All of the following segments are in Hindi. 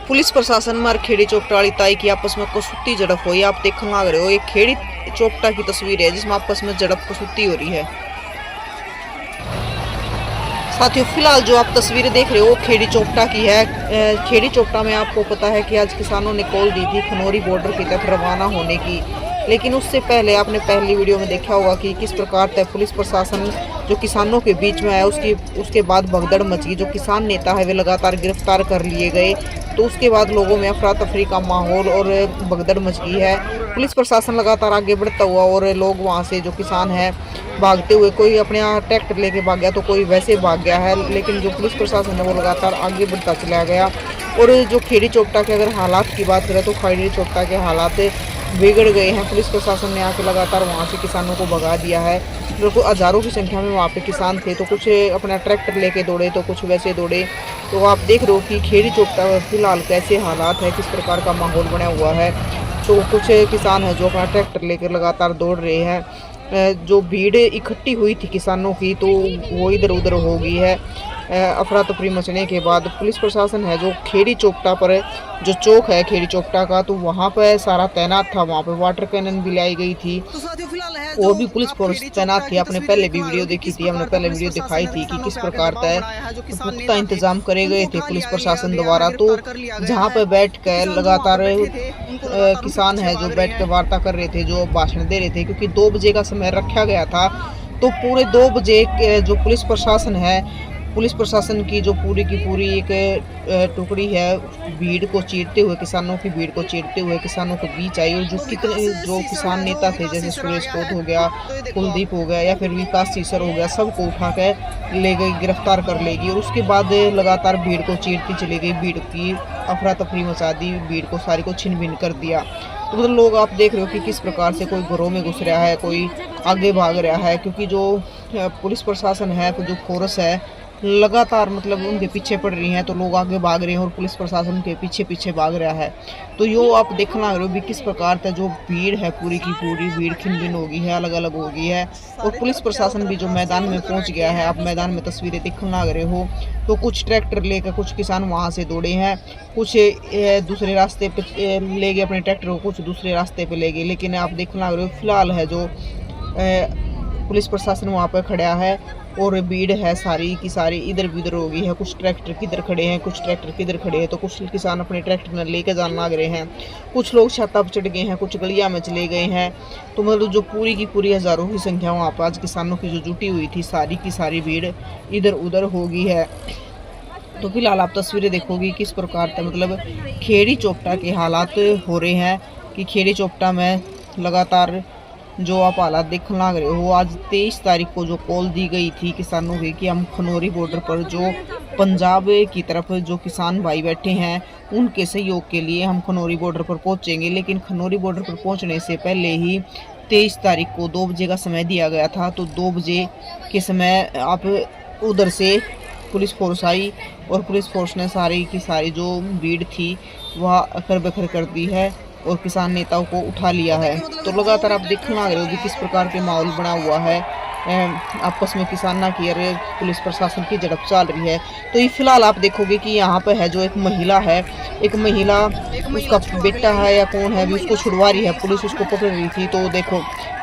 पुलिस प्रशासन में खेड़ी चोपटा वाली ताई की आपस में कसूती झड़प हुई। आप देखने लग रहे हो ये खेड़ी चोपटा की तस्वीर है जिसमें आपस में झड़प कसूती हो रही है। साथियों फिलहाल जो आप तस्वीरें देख रहे हो खेड़ी चोपटा की है। खेड़ी चोपटा में आपको पता है कि आज किसानों ने कॉल दी थी खनौरी बॉर्डर की तरफ रवाना होने की, लेकिन उससे पहले आपने पहली वीडियो में देखा होगा कि किस प्रकार से पुलिस प्रशासन जो किसानों के बीच में है उसके बाद भगदड़ मची। जो किसान नेता है वे लगातार गिरफ्तार कर लिए गए, तो उसके बाद लोगों में अफरा तफरी का माहौल और भगदड़ मच गई है। पुलिस प्रशासन लगातार आगे बढ़ता हुआ और लोग वहां से जो किसान है भागते हुए, कोई अपने यहाँ ट्रैक्टर लेके भाग गया तो कोई वैसे भाग गया है, लेकिन जो पुलिस प्रशासन है वो लगातार आगे बढ़ता चला गया। और जो खेड़ी चोपटा के अगर हालात की बात करें तो खेड़ी चोपटा के हालात बिगड़ गए हैं। पुलिस प्रशासन ने आके लगातार वहाँ से किसानों को भगा दिया है। बिल्कुल हज़ारों की संख्या में वहाँ पे किसान थे, तो कुछ अपना ट्रैक्टर लेके दौड़े तो कुछ वैसे दौड़े। तो आप देख रहे हो कि खेड़ी चोपटा फिलहाल कैसे हालात है, किस प्रकार का माहौल बना हुआ है। तो कुछ किसान है जो अपना ट्रैक्टर लेकर लगातार दौड़ रहे हैं। जो भीड़ इकट्ठी हुई थी किसानों की तो वो इधर उधर हो गई है। अफरा तफरी मचने के बाद पुलिस प्रशासन है जो खेड़ी चोपटा पर जो चौक है खेड़ी चोपटा का, तो वहाँ पर सारा तैनात था। वहाँ पर वाटर कैनन भी लाई गई थी और भी पुलिस फोर्स तैनात थी। आपने पहले भी वीडियो देखी थी, हमने पहले वीडियो दिखाई थी कि किस प्रकार पुख्ता इंतजाम करे गए थे पुलिस प्रशासन द्वारा। तो जहाँ पर बैठ कर लगातार किसान है जो बैठ कर वार्ता कर रहे थे, जो भाषण दे रहे थे, क्योंकि 2 बजे का समय रखा गया था। तो पूरे 2 बजे जो पुलिस प्रशासन है, पुलिस प्रशासन की जो पूरी की पूरी एक टुकड़ी है भीड़ को चीरते हुए, किसानों की भीड़ को चीरते हुए किसानों के बीच आई। और जो किसान नेता थे जैसे सुरेश कोत हो गया, कुलदीप हो गया या फिर विकास सीसर हो गया, सबको उठा कर ले गई, गिरफ्तार कर लेगी। और उसके बाद लगातार भीड़ को चीरती चली गई, भीड़ की अफरा तफरी मचा दी, भीड़ को सारी को छिन भिन कर दिया। तो मतलब लोग आप देख रहे हो कि किस प्रकार से कोई घरों में घुस रहा है, कोई आगे भाग रहा है, क्योंकि जो पुलिस प्रशासन है जो फोर्स है लगातार मतलब उनके पीछे पड़ रही हैं। तो लोग आगे भाग रहे हैं और पुलिस प्रशासन के पीछे पीछे भाग रहा है। तो यो आप देखना रहे हो भी किस प्रकार से जो भीड़ है पूरी की पूरी भीड़ खिन भिन हो गई है, अलग अलग हो गई है। और पुलिस प्रशासन भी जो मैदान में पहुंच गया है। आप मैदान में तस्वीरें देखना रहे हो तो कुछ ट्रैक्टर लेकर कुछ किसान वहां से दौड़े हैं, कुछ दूसरे रास्ते पे ले गए अपने ट्रैक्टर को, कुछ दूसरे रास्ते पे ले गए। लेकिन आप देखना रहे हो फिलहाल है जो पुलिस प्रशासन वहाँ पर खड़ा है और भीड़ है सारी की सारी इधर भी उधर हो गई है। कुछ ट्रैक्टर किधर खड़े हैं, कुछ ट्रैक्टर किधर खड़े हैं। तो कुछ किसान अपने ट्रैक्टर में लेकर जाने लग रहे हैं, कुछ लोग छत्ता पर चढ़ गए हैं, कुछ गलिया में चले गए हैं। तो मतलब जो पूरी की पूरी हज़ारों की संख्या वहाँ पर आज किसानों की जो जुटी हुई थी सारी की सारी भीड़ इधर उधर हो गई है। तो फिलहाल आप तस्वीरें देखोगी किस प्रकार से मतलब खेड़ी चोपटा के हालात हो रहे हैं कि खेड़ी चोपटा में लगातार जो आप हालात देखने लग रहे हो। आज 23 तारीख को जो कॉल दी गई थी किसानों की कि हम खनौरी बॉर्डर पर जो पंजाब की तरफ जो किसान भाई बैठे हैं उनके सहयोग के लिए हम खनौरी बॉर्डर पर पहुंचेंगे, लेकिन खनौरी बॉर्डर पर पहुंचने से पहले ही 23 तारीख को 2 बजे का समय दिया गया था। तो 2 बजे के समय आप उधर से पुलिस फोर्स आई और पुलिस फोर्स ने सारी की सारी जो भीड़ थी वह अखर बखर कर दी है और किसान नेताओं को उठा लिया है। तो लगातार आप देखने लग रहे हो कि किस प्रकार के माहौल बना हुआ है। आपस में किसाना की और पुलिस प्रशासन की झड़प चल रही है। तो ये फिलहाल आप देखोगे कि यहाँ पे है जो एक महिला है, एक महिला उसका बेटा है या कौन है भी उसको छुड़वा रही है, पुलिस उसको पकड़ रही थी। तो देखो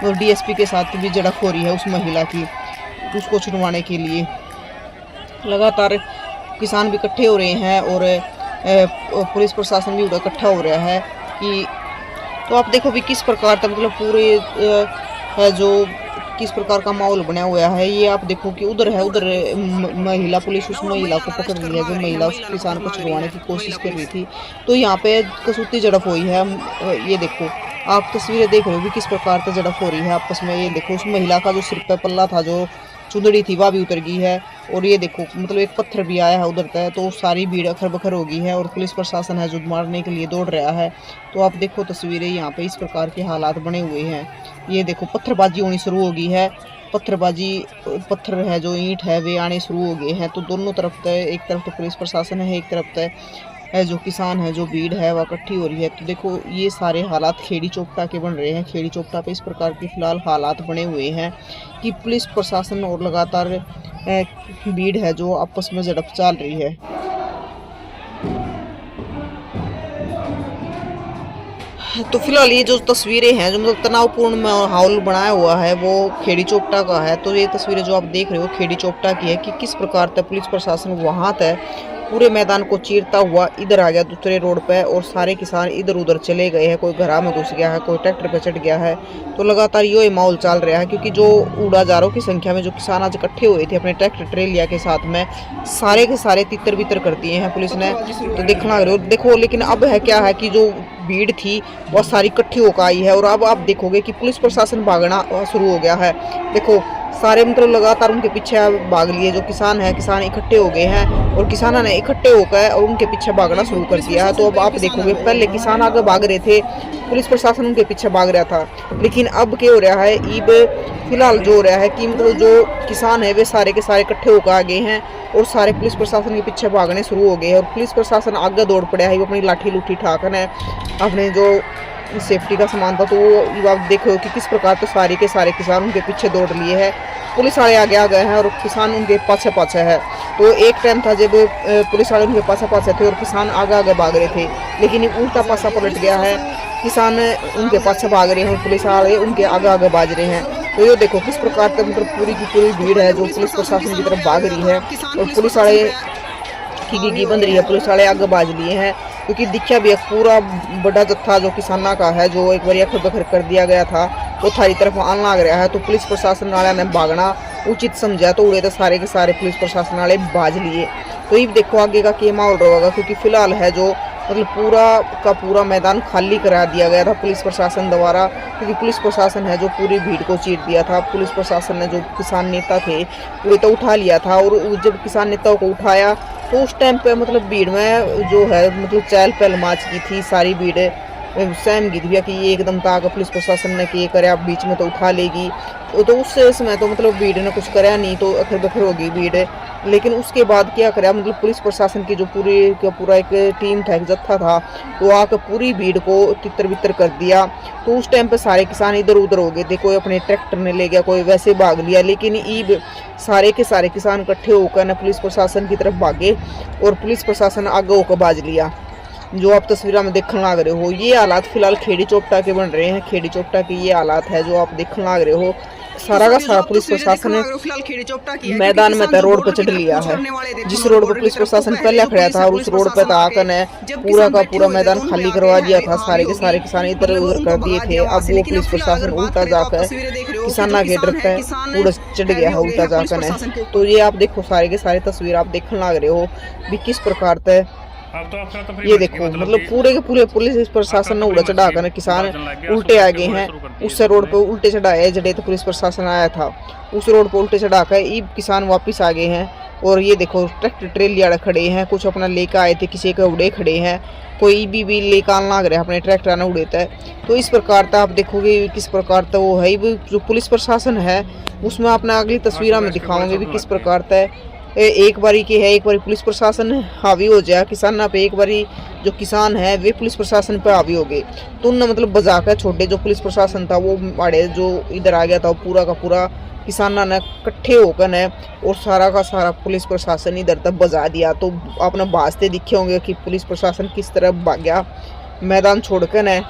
और डीएसपी के साथ भी झड़प हो रही है उस महिला की, उसको छुड़वाने के लिए लगातार किसान भी इकट्ठे हो रहे हैं और पुलिस प्रशासन भी इकट्ठा हो रहा है कि तो आप देखो भी किस प्रकार का मतलब पूरे है जो किस प्रकार का माहौल बना हुआ है। ये आप देखो कि उधर है, उधर महिला पुलिस उस महिला को पकड़ रही है जो महिला उस किसान को छुड़वाने की कोशिश कर रही थी। तो यहाँ पे कसूती झड़प हुई है। ये देखो आप तस्वीरें देख रहे हो भी किस प्रकार से झड़प हो रही है आपस में। ये देखो उस महिला का जो सिर पे पल्ला था, जो चुंदड़ी थी, वह भी उतर गई है। और ये देखो मतलब एक पत्थर भी आया है उधर तक, तो सारी भीड़ अखर बखर हो गई है और पुलिस प्रशासन है जो मारने के लिए दौड़ रहा है। तो आप देखो तस्वीरें यहाँ पे इस प्रकार के हालात बने हुए हैं। ये देखो पत्थरबाजी होनी शुरू हो गई है, पत्थर है जो ईंट है वे आने शुरू हो गए हैं। तो दोनों तरफ एक तरफ तो पुलिस प्रशासन है, एक तरफ है जो किसान है, जो भीड़ है वह इकट्ठी हो रही है। तो देखो ये सारे हालात खेड़ी चोपटा के बन रहे हैं। खेड़ी चोपटा पे इस प्रकार के फिलहाल हालात बने हुए हैं कि पुलिस प्रशासन और लगातार भीड़ है जो आपस में झड़प चल रही है। तो फिलहाल ये जो तस्वीरें हैं, जो मतलब तनावपूर्ण माहौल बनाया हुआ है, वो खेड़ी चोपटा का है। तो ये तस्वीरें जो आप देख रहे हो खेड़ी चोपटा की है कि किस प्रकार तक पुलिस प्रशासन वहाँ तक पूरे मैदान को चीरता हुआ इधर आ गया दूसरे रोड पे, और सारे किसान इधर उधर चले गए हैं। कोई घरा में घुस गया है, कोई ट्रैक्टर पे चढ़ गया है। तो लगातार ये माहौल चल रहा है, क्योंकि जो हजारों की संख्या में जो किसान आज इकट्ठे हुए थे अपने ट्रैक्टर ट्रेलिया के साथ में, सारे के सारे तितर बितर कर दिए हैं पुलिस ने। तो देखना देखो, लेकिन अब है क्या है कि जो भीड़ थी वह सारी इकट्ठी होकर आई है, और अब आप देखोगे कि पुलिस प्रशासन भागना शुरू हो गया है। देखो सारे मतलब लगातार उनके पीछे भाग लिए। जो किसान है, किसान इकट्ठे हो गए हैं, और किसानों ने इकट्ठे होकर और उनके पीछे भागना शुरू कर दिया है। तो अब आप देखोगे पहले किसान आगे भाग रहे थे, पुलिस प्रशासन उनके पीछे भाग रहा था, लेकिन अब क्या हो रहा है, अब फिलहाल जो हो रहा है कि मतलब जो किसान है वे सारे के सारे इकट्ठे होकर आ गए हैं, और सारे पुलिस प्रशासन के पीछे भागने शुरू हो गए हैं। और पुलिस प्रशासन आगे दौड़ पड़ा है, वो अपनी लाठी लूठी ठाकन है, अपने जो सेफ्टी का सामान था। तो वो आप देखो कि किस प्रकार तो सारे के सारे किसान उनके पीछे दौड़ लिए हैं, पुलिस वाले आगे आ गए हैं और किसान उनके पाछे पाछे है। तो एक टाइम था जब पुलिस वाले उनके पाछे पाछे थे और किसान आगे आगे भाग रहे थे, लेकिन उल्टा पासा पलट गया है, किसान उनके पाछे भाग रहे हैं और पुलिस वाले उनके आगे आगे भाग रहे हैं। तो ये देखो किस प्रकार तक मतलब पूरी की पूरी भीड़ है जो पुलिस प्रशासन की तरफ भाग रही है, और पुलिस वाले की बन रही है, पुलिस वाले आगे बाज लिए हैं। क्योंकि दिखा भी एक पूरा बड़ा जत्था जो किसाना का है, जो एक बार अखर बखर कर दिया गया था, वो थारी तरफ आने लग रहा है। तो पुलिस प्रशासन वाले ने भागना उचित समझा, तो उड़े तो सारे के सारे पुलिस प्रशासन वाले बाज लिए। तो ये देखो आगे का क्या माहौल रहेगा, क्योंकि फिलहाल है जो मतलब पूरा का पूरा मैदान खाली करा दिया गया था पुलिस प्रशासन द्वारा, क्योंकि पुलिस प्रशासन है जो पूरी भीड़ को चीर दिया था। पुलिस प्रशासन ने जो किसान नेता थे वो तो उठा लिया था, और जब किसान नेताओं को उठाया तो उस टाइम पे मतलब भीड़ में जो है मतलब चहल पहल मच गई थी, सारी भीड़ सहम गई थी कि ये एकदम ताक पुलिस प्रशासन ने ये करे, आप बीच में तो उठा लेगी। तो उस समय तो मतलब भीड़ ने कुछ कराया नहीं, तो अखर बखर हो गई भीड़। लेकिन उसके बाद क्या करा, मतलब पुलिस प्रशासन की जो पूरा एक टीम था, एक जत्था था, तो आकर पूरी भीड़ को तितर बितर कर दिया। तो उस टाइम पे सारे किसान इधर उधर हो गए थे, कोई अपने ट्रैक्टर ने ले गया, कोई वैसे भाग लिया। लेकिन ईब सारे के सारे किसान इकट्ठे होकर न पुलिस प्रशासन की तरफ भागे, और पुलिस प्रशासन आगे होकर बाज लिया। जो आप तस्वीरों में देखने लग रहे हो, ये हालात फिलहाल खेड़ी चोपटा के बन रहे हैं। खेड़ी चोपटा के ये हालात है जो आप देखने लग रहे हो। सारा का सारा पुलिस प्रशासन ने मैदान में रोड पर चढ़ लिया है। जिस रोड पर पुलिस प्रशासन पहले खड़ा था, और उस रोड पर आकर ने पूरा का पूरा मैदान खाली करवा दिया था, सारे के सारे किसान इधर उधर कर दिए थे। अब वो पुलिस प्रशासन उल्टा जाकर किसाना के डर पे पूरा चढ़ गया है, उल्टा जाकर ने। तो ये आप देखो सारे के सारे तस्वीर आप देखने लग रहे हो भी किस प्रकार से ये देखो मतलब पूरे के पूरे पुलिस प्रशासन ने उड़ा चढ़ा कर किसान उल्टे आ गए हैं। उस रोड पे उल्टे चढ़ाए जड़े तो पुलिस प्रशासन आया था, उस रोड पे उल्टे चढ़ा कर ये किसान वापस आ गए हैं। और ये देखो ट्रैक्टर ट्रेलियां खड़े हैं, कुछ अपना लेकर आए थे, किसी के उड़े खड़े हैं, कोई भी लेकर आने लग रहे हैं अपने ट्रैक्टर ने उड़े थे। तो इस प्रकार का आप देखोगे किस प्रकार का वो है जो पुलिस प्रशासन है, उसमें अपना अगली तस्वीरों में दिखाओगे भी किस प्रकार का एक बारी की है। एक बारी पुलिस प्रशासन हावी हो जाए किसान पे, एक बारी जो किसान है वे पुलिस प्रशासन पे हावी हो गए, तो उनने मतलब बजा कर छोटे जो पुलिस प्रशासन था वो माड़े जो इधर आ गया था, पूरा का पूरा किसाना ने इकट्ठे होकर ने और सारा का सारा पुलिस प्रशासन इधर तक बजा दिया। तो आपने भाजते दिखे होंगे कि पुलिस प्रशासन किस तरह भाग गया मैदान छोड़कर ने,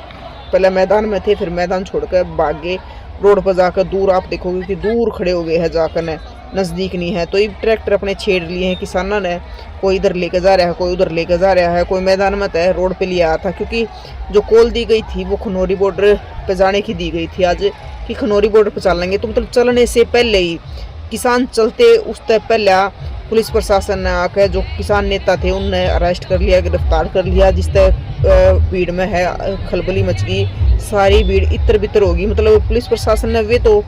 पहले मैदान में थे फिर मैदान छोड़कर भाग गए रोड पर जाकर। दूर आप देखोगे कि दूर खड़े हो गए हैं जाकर ने, नज़दीक नहीं है। तो ये ट्रैक्टर अपने छेड़ लिए हैं किसानों ने, कोई इधर लेकर जा रहा है, कोई उधर लेकर जा रहा है, कोई मैदान में तय रोड पे लिया था, क्योंकि जो कॉल दी गई थी वो खनौरी बॉर्डर पे जाने की दी गई थी आज कि खनौरी बॉर्डर पे चलेंगे। तो मतलब चलने से पहले ही किसान चलते उससे पहले पुलिस प्रशासन ने आकर जो किसान नेता थे उनने अरेस्ट कर लिया, गिरफ्तार कर लिया, जिस तरह भीड़ में है खलबली मच गई, सारी भीड़ इतर बितर होगी। मतलब पुलिस प्रशासन ने वे तो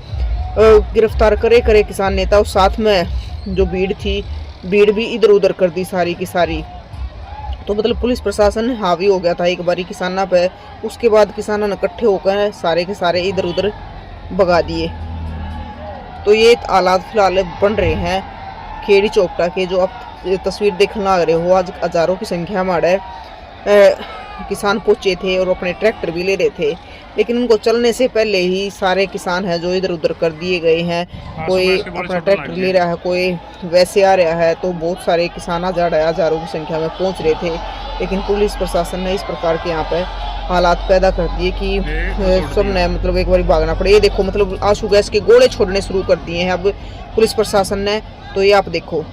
गिरफ्तार करे किसान नेता, और साथ में जो भीड़ थी भीड़ भी इधर उधर कर दी सारी की सारी। तो मतलब पुलिस प्रशासन हावी हो गया था एक बारी किसाना पे, उसके बाद किसानों ने इकट्ठे होकर सारे के सारे इधर उधर भगा दिए। तो ये हालात फिलहाल बन रहे हैं खेड़ी चोपटा के, जो आप तस्वीर देखने लग रहे हो। आज हजारों की संख्या में किसान पहुंचे थे और अपने ट्रैक्टर भी ले रहे थे। लेकिन उनको चलने से पहले ही सारे किसान हैं जो इधर उधर कर दिए गए हैं। कोई अपना ट्रैक्टर ले रहा है, कोई वैसे आ रहा है, तो बहुत सारे किसान हजारों की संख्या में पहुंच रहे थे, लेकिन पुलिस प्रशासन ने इस प्रकार के यहाँ पे हालात पैदा कर दिए कि सबने मतलब एक बार भागना पड़े। ये देखो मतलब आंसू गैस के गोले छोड़ने शुरू कर दिए हैं अब पुलिस प्रशासन ने, तो ये आप देखो।